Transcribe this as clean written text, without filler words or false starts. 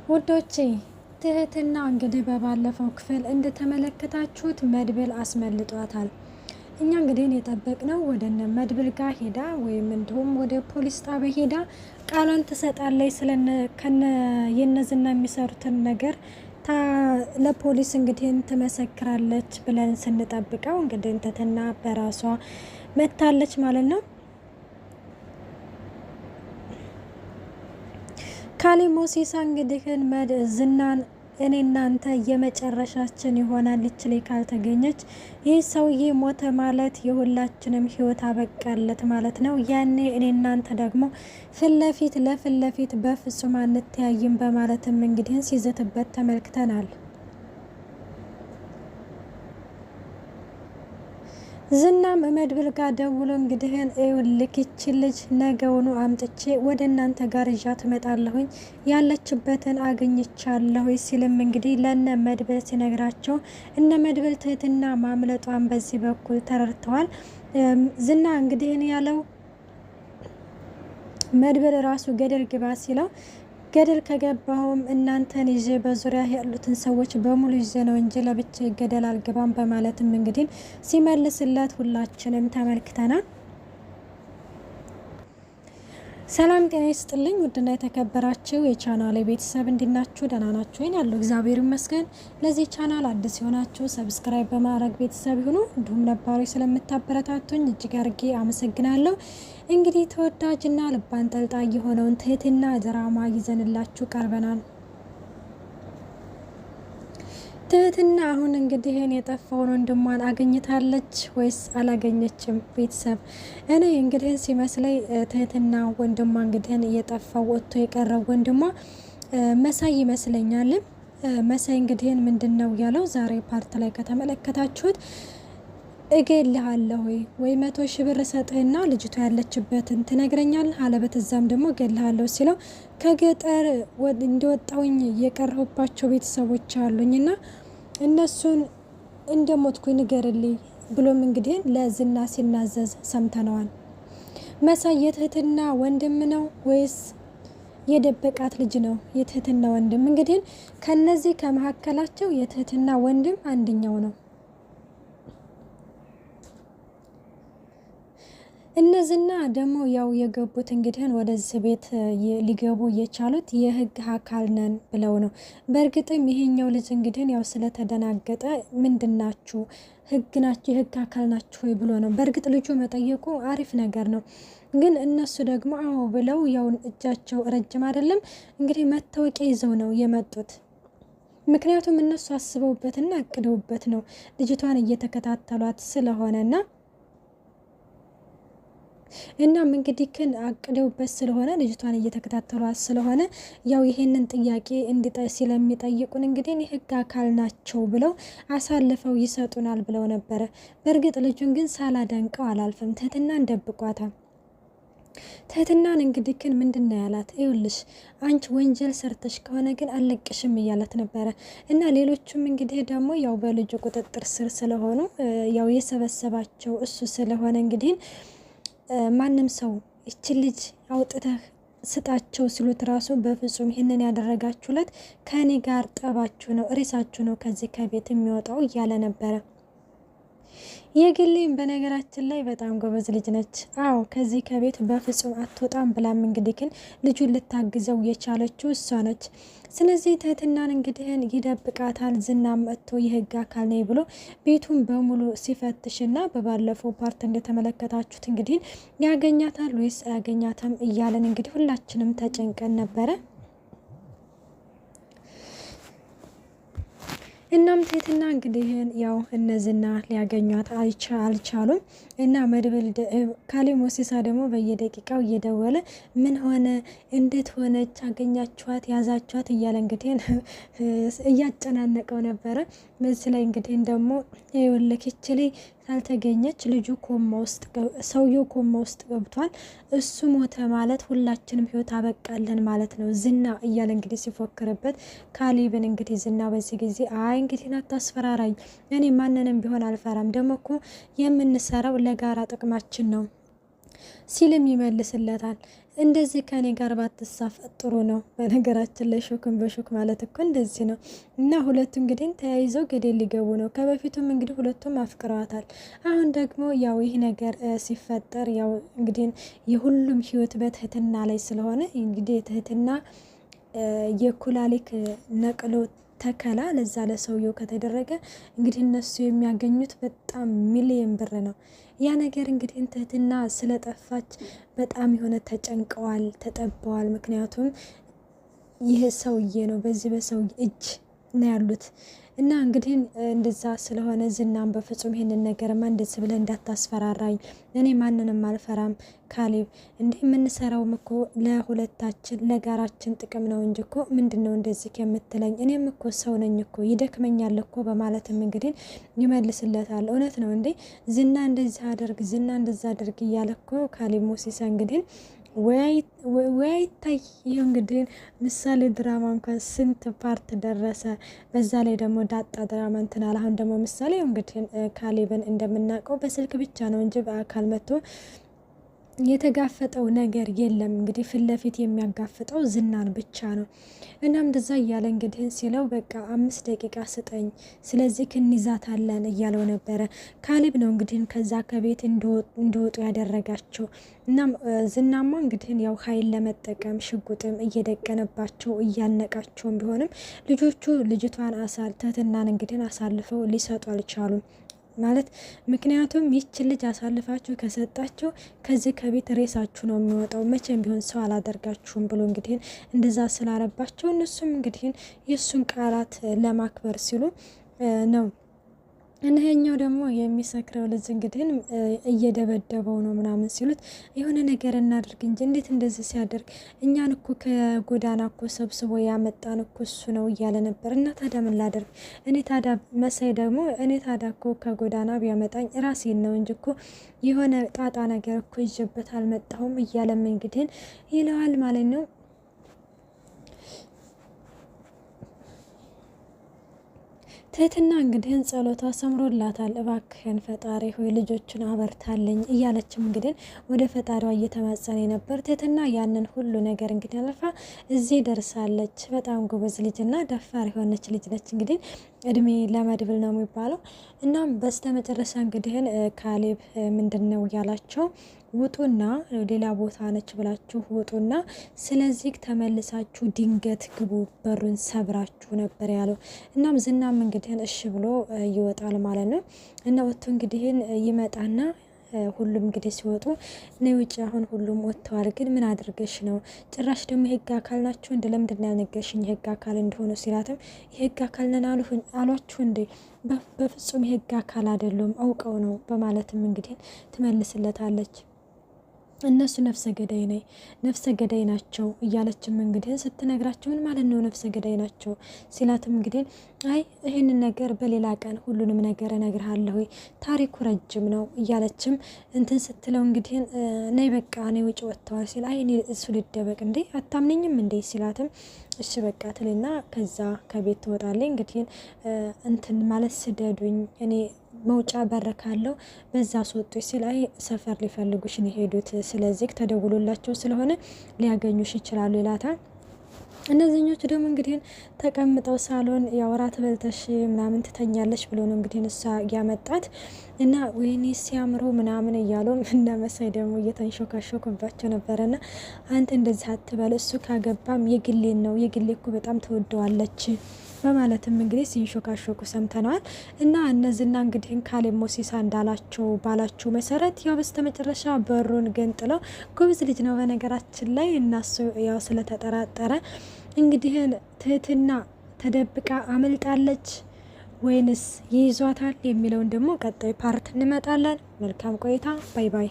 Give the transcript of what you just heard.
ውዶቼ ትህትና እንግዲህ በባለፈው ክፍል እንደተመለከታችሁት መድብል አስመልጧታል። እኛ እንግዲህ የጠበቅነው ወደ እነ መድብል ጋር ሄዳ ወይም እንዲሁም ወደ ፖሊስ ጣቢያ ሄዳ ቃሏን ትሰጣለች ከነ የነዝና የሚሰሩትን ነገር ለፖሊስ እንግዲህ ትመሰክራለች ብለን ስንጠብቀው እንግዲህ ትህትና በራሷ መታለች ማለት ነው። ካሌብ ሞሲሳ እንግዲህ ዝናን እኔ እናንተ የመጨረሻችን ይሆናል ልችል ካልተገኘች ይህ ሰውዬ ሞተ ማለት የሁላችንም ህይወት አበቃለት ማለት ነው። ያኔ እኔ እናንተ ደግሞ ለፊት ለፊት በፍጹም አንተያይም በማለትም እንግዲህ ሲዘትበት ተመልክተናል። ዝናም መድብል ጋር ደውሎ እንግዲህን ልክች ልጅ ነገውኑ አምጥቼ ወደ እናንተ ጋር ይዣ ትመጣለሁኝ ያለችበትን አግኝቻለሁ ሲልም እንግዲህ ለነ መድብል ሲነግራቸው እነ መድብል ትህትና ማምለጧን በዚህ በኩል ተረድተዋል። ዝና እንግዲህን ያለው መድብል ራሱ ገደል ግባ ሲለው ገደል ከገባሁም እናንተን ይዤ በዙሪያ ያሉትን ሰዎች በሙሉ ይዤ ነው እንጂ ለብቻ ገደል አልገባም በማለትም እንግዲህ ሲመልስለት ሁላችንም ተመልክተናል። ሰላም ጤና ይስጥልኝ ውድና የተከበራችሁ የቻናሌ ቤተሰብ እንዲናችሁ ደህና ናችሁ ወይ? ያለው እግዚአብሔር ይመስገን። ለዚህ ቻናል አዲስ የሆናችሁ ሰብስክራይብ በማድረግ ቤተሰብ ይሁኑ። እንዲሁም ነባሮች ስለምታበረታቱኝ እጅግ አድርጌ አመሰግናለሁ። እንግዲህ ተወዳጅና ልብ አንጠልጣይ የሆነውን ትህትና ድራማ ይዘንላችሁ ቀርበናል። ትህትና አሁን እንግዲህ የጠፋውን ወንድሟን አገኝታለች ወይስ አላገኘችም? ቤተሰብ እኔ እንግዲህ ሲመስለኝ ትህትና ወንድሟ እንግዲህ የጠፋው ወጥቶ የቀረው ወንድሟ መሳይ ይመስለኛል። መሳይ እንግዲህ ምንድነው ያለው ዛሬ ፓርት ላይ ከተመለከታችሁት እገልሃለሁ ወይ 100,000 ብር ሰጥህና ልጅቷ ያለችበትን ትነግረኛለህ፣ አለበለዚያም ደግሞ እገልሃለሁ ሲለው ከገጠር እንደወጣሁኝ የቀረሁባቸው ቤተሰቦች አሉኝና እነሱን እንደሞትኩኝ ንገርልኝ ብሎም እንግዲህ ለዝና ሲናዘዝ ሰምተነዋል። መሳይ የትህትና ወንድም ነው ወይስ የደበቃት ልጅ ነው? የትህትና ወንድም እንግዲህ ከነዚህ ከመካከላቸው የትህትና ወንድም አንደኛው ነው። እነዚህና ደግሞ ያው የገቡት እንግዲህ ወደዚህ ቤት ሊገቡ የቻሉት የህግ አካል ነን ብለው ነው። በእርግጥም ይሄኛው ልጅ እንግዲህ ያው ስለተደናገጠ ምንድናችሁ ህግ ናችሁ የህግ አካል ናችሁ ወይ ብሎ ነው። በእርግጥ ልጁ መጠየቁ አሪፍ ነገር ነው። ግን እነሱ ደግሞ አዎ ብለው ያው እጃቸው ረጅም አይደለም እንግዲህ መታወቂያ ይዘው ነው የመጡት። ምክንያቱም እነሱ አስበውበትና አቅደውበት ነው ልጅቷን እየተከታተሏት ስለሆነና እናም እንግዲህ አቅደውበት ስለሆነ ልጅቷን እየተከታተሏት ስለሆነ ያው ይሄንን ጥያቄ ስለሚጠይቁን እንግዲህ የህግ አካል ናቸው ብለው አሳልፈው ይሰጡናል ብለው ነበረ። በእርግጥ ልጁን ግን ሳላደንቀው አላልፍም። ትህትናን ደብቋታል። ትህትናን እንግዲህ ምንድነው ያላት? ይኸውልሽ አንቺ ወንጀል ሰርተሽ ከሆነ ግን አለቅሽም እያላት ነበረ። እና ሌሎቹም እንግዲህ ደግሞ ያው በልጁ ቁጥጥር ስር ስለሆኑ ያው የሰበሰባቸው እሱ ስለሆነ እንግዲህ ማንም ሰው እቺ ልጅ አውጥተህ ስጣቸው ሲሉት ራሱ በፍጹም ይህንን ያደረጋችሁለት ከኔ ጋር ጠባችሁ ነው፣ ሬሳችሁ ነው ከዚህ ከቤት የሚወጣው እያለ ነበረ። የግሌም በነገራችን ላይ በጣም ጎበዝ ልጅ ነች። አዎ ከዚህ ከቤት በፍጹም አትወጣም ብላም እንግዲህ ልጁን ልታግዘው የቻለችው እሷ ነች። ስለዚህ ትህትናን እንግዲህ ይደብቃታል። ዝና መጥቶ የህግ አካል ነኝ ብሎ ቤቱን በሙሉ ሲፈትሽና በባለፈው ፓርት እንደተመለከታችሁት እንግዲህ ያገኛታል ወይስ አያገኛትም እያለን እንግዲህ ሁላችንም ተጨንቀን ነበረ። እናም ትህትና እንግዲህ ያው እነዝና ሊያገኟት አልቻሉም። እና መድብል ካሌብ ሞሲሳ ደግሞ በየደቂቃው እየደወለ ምን ሆነ፣ እንዴት ሆነች፣ አገኛችኋት፣ ያዛችኋት እያለ እንግዲህ እያጨናነቀው ነበረ። በዚህ ላይ እንግዲህ ደግሞ የወለከችሌ ካልተገኘች ልጁ ሰውየው ኮማ ውስጥ ገብቷል። እሱ ሞተ ማለት ሁላችንም ህይወት አበቃለን ማለት ነው ዝና እያለ እንግዲህ ሲፎክርበት ካሌብን እንግዲህ ዝና በዚህ ጊዜ አይ እንግዲህ አታስፈራራኝ፣ እኔ ማንንም ቢሆን አልፈራም፣ ደግሞ እኮ የምንሰራው ለጋራ ጥቅማችን ነው ሲልም ይመልስለታል። እንደዚህ ከኔ ጋር ባትሳፈጥ ጥሩ ነው። በነገራችን ላይ ሾክን በሾክ ማለት እኮ እንደዚህ ነው። እና ሁለቱ እንግዲህ ተያይዘው ገደል ሊገቡ ነው። ከበፊቱም እንግዲህ ሁለቱም አፍቅረዋታል። አሁን ደግሞ ያው ይህ ነገር ሲፈጠር ያው እንግዲህ የሁሉም ህይወት በትህትና ላይ ስለሆነ እንግዲህ ትህትና የኩላሊት ነቅሎ ተከላ ለዛ ለሰውየው ከተደረገ እንግዲህ እነሱ የሚያገኙት በጣም ሚሊየን ብር ነው። ያ ነገር እንግዲህ ትህትና ስለጠፋች በጣም የሆነ ተጨንቀዋል፣ ተጠበዋል። ምክንያቱም ይህ ሰውዬ ነው፣ በዚህ በሰውዬ እጅ ነው ያሉት። እና እንግዲህ እንደዛ ስለሆነ ዝናም በፍጹም ይሄንን ነገርማ እንደዚህ ብለህ እንዳታስፈራራኝ፣ እኔ ማንንም አልፈራም ካሌብ፣ እንዲህ የምንሰራውም እኮ ለሁለታችን ለጋራችን ጥቅም ነው እንጂ እኮ ምንድን ነው እንደዚህ የምትለኝ? እኔም እኮ ሰው ነኝ እኮ ይደክመኛል እኮ በማለትም እንግዲህ ይመልስለታል። እውነት ነው እንዴ ዝና እንደዚህ አድርግ፣ ዝና እንደዛ አድርግ እያለ እኮ ካሌብ ሞሲሳ እንግዲህ ወይ አይታይ። ይህ እንግዲህ ምሳሌ ድራማ እንኳን ስንት ፓርት ደረሰ። በዛ ላይ ደግሞ ዳጣ ድራማ እንትናል። አሁን ደግሞ ምሳሌ እንግዲህ ካሌብን እንደምናውቀው በስልክ ብቻ ነው እንጂ በአካል መጥቶ የተጋፈጠው ነገር የለም። እንግዲህ ፊት ለፊት የሚያጋፍጠው ዝናን ብቻ ነው። እናም እንደዛ እያለ እንግዲህ ሲለው በቃ 5 ደቂቃ ስጠኝ፣ ስለዚህ ክንይዛታለን እያለው ነበረ። ካሌብ ነው እንግዲህ ከዛ ከቤት እንዲወጡ ያደረጋቸው። እናም ዝናማ እንግዲህ ያው ኃይል ለመጠቀም ሽጉጥም እየደቀነባቸው እያነቃቸውም ቢሆንም ልጆቹ ልጅቷን ትህትናን እንግዲህ አሳልፈው ሊሰጡ አልቻሉም። ማለት ምክንያቱም ይች ልጅ አሳልፋችሁ ከሰጣችሁ ከዚህ ከቤት ሬሳችሁ ነው የሚወጣው፣ መቼም ቢሆን ሰው አላደርጋችሁም ብሎ እንግዲህ እንደዛ ስላረባቸው እነሱም እንግዲህ የእሱን ቃላት ለማክበር ሲሉ ነው። እነኛው ደግሞ የሚሰክረው ልጅ እንግዲህ እየደበደበው ነው ምናምን ሲሉት የሆነ ነገር እናድርግ እንጂ እንዴት እንደዚህ ሲያደርግ እኛን እኮ ከጎዳና እኮ ሰብስቦ ያመጣን እኮ እሱ ነው እያለ ነበር። እና ታዲያ ምን ላደርግ እኔ ታዲያ መሳይ ደግሞ እኔ ታዲያ እኮ ከጎዳና ቢያመጣኝ ራሴን ነው እንጂ እኮ የሆነ ጣጣ ነገር እኮ ይዤበት አልመጣሁም እያለም እንግዲህ ይለዋል ማለት ነው። ትህትና እንግዲህ ጸሎቷ ሰምሮላታል። እባክህን ፈጣሪ ሆይ ልጆቹን አበርታለኝ እያለችም እንግዲህ ወደ ፈጣሪዋ እየተማጸነ ነበር። ትህትና ያንን ሁሉ ነገር እንግዲህ አልፋ እዚህ ደርሳለች። በጣም ጎበዝ ልጅና ደፋር የሆነች ልጅ ነች። እንግዲህ እድሜ ለመድብል ነው የሚባለው። እናም በስተ መጨረሻ እንግዲህ ካሌብ ምንድን ነው ያላቸው ውጡና ሌላ ቦታ ነች ብላችሁ ውጡና ስለዚህ ተመልሳችሁ ድንገት ግቡ፣ በሩን ሰብራችሁ ነበር ያለው። እናም ዝናም እንግዲህ እሺ ብሎ ይወጣል ማለት ነው። እና ወጥቶ እንግዲህ ይመጣና ሁሉም እንግዲህ ሲወጡ ነው ውጭ። አሁን ሁሉም ወጥተዋል። ግን ምን አድርገሽ ነው? ጭራሽ ደግሞ የህግ አካል ናቸው እንደ ለምንድን ነው ያልነገርሽኝ የህግ አካል እንደሆነ ሲላትም የህግ አካል ነን አሏችሁ እንዴ? በፍጹም የህግ አካል አይደሉም አውቀው ነው በማለትም እንግዲህ ትመልስለታለች። እነሱ ነፍሰ ገዳይ ናቸው እያለችም እንግዲህ ስትነግራቸው ምን ማለት ነው ነፍሰ ገዳይ ናቸው ሲላትም እንግዲህ አይ ይህንን ነገር በሌላ ቀን ሁሉንም ነገር እነግርሃለሁ ታሪኩ ረጅም ነው እያለችም እንትን ስትለው እንግዲህ ነይ በቃ ነይ ውጭ ወጥተዋል ሲል አይ እኔ እሱ ልደበቅ እንዴ አታምነኝም እንዴ ሲላትም እሺ በቃ ትልና ከዛ ከቤት ትወጣለች። እንግዲህ እንትን ማለት ስደዱኝ እኔ መውጫ በር ካለው በዛ አስወጡ ሲል አይ ሰፈር ሊፈልጉሽ ነው የሄዱት፣ ስለዚህ ተደውሎላቸው ስለሆነ ሊያገኙሽ ይችላሉ ይላታል። እነዚህኞቹ ደግሞ እንግዲህ ተቀምጠው ሳሎን ያወራት በልተሽ ምናምን ትተኛለች ብሎ ነው እንግዲህ እሷ ያመጣት እና ወይኔ ሲያምሩ ምናምን እያሉ እነ መሳይ ደግሞ እየተንሾካሾኩባቸው ነበረና አንተ እንደዚህ አትበል፣ እሱ ካገባም የግሌን ነው የግሌ እኮ በጣም ተወደዋለች በማለትም እንግዲህ ሲንሾካሾኩ ሰምተነዋል። እና እነዚህና እንግዲህ ካሌብ ሞሲሳ እንዳላቸው ባላቸው መሰረት ያው በስተመጨረሻ በሩን ገንጥለው ጎበዝ ልጅ ነው በነገራችን ላይ እናሱ ያው ስለተጠራጠረ እንግዲህ ትህትና ተደብቃ አመልጣለች ወይንስ ይይዟታል የሚለውን ደግሞ ቀጣይ ፓርት እንመጣለን። መልካም ቆይታ። ባይ ባይ።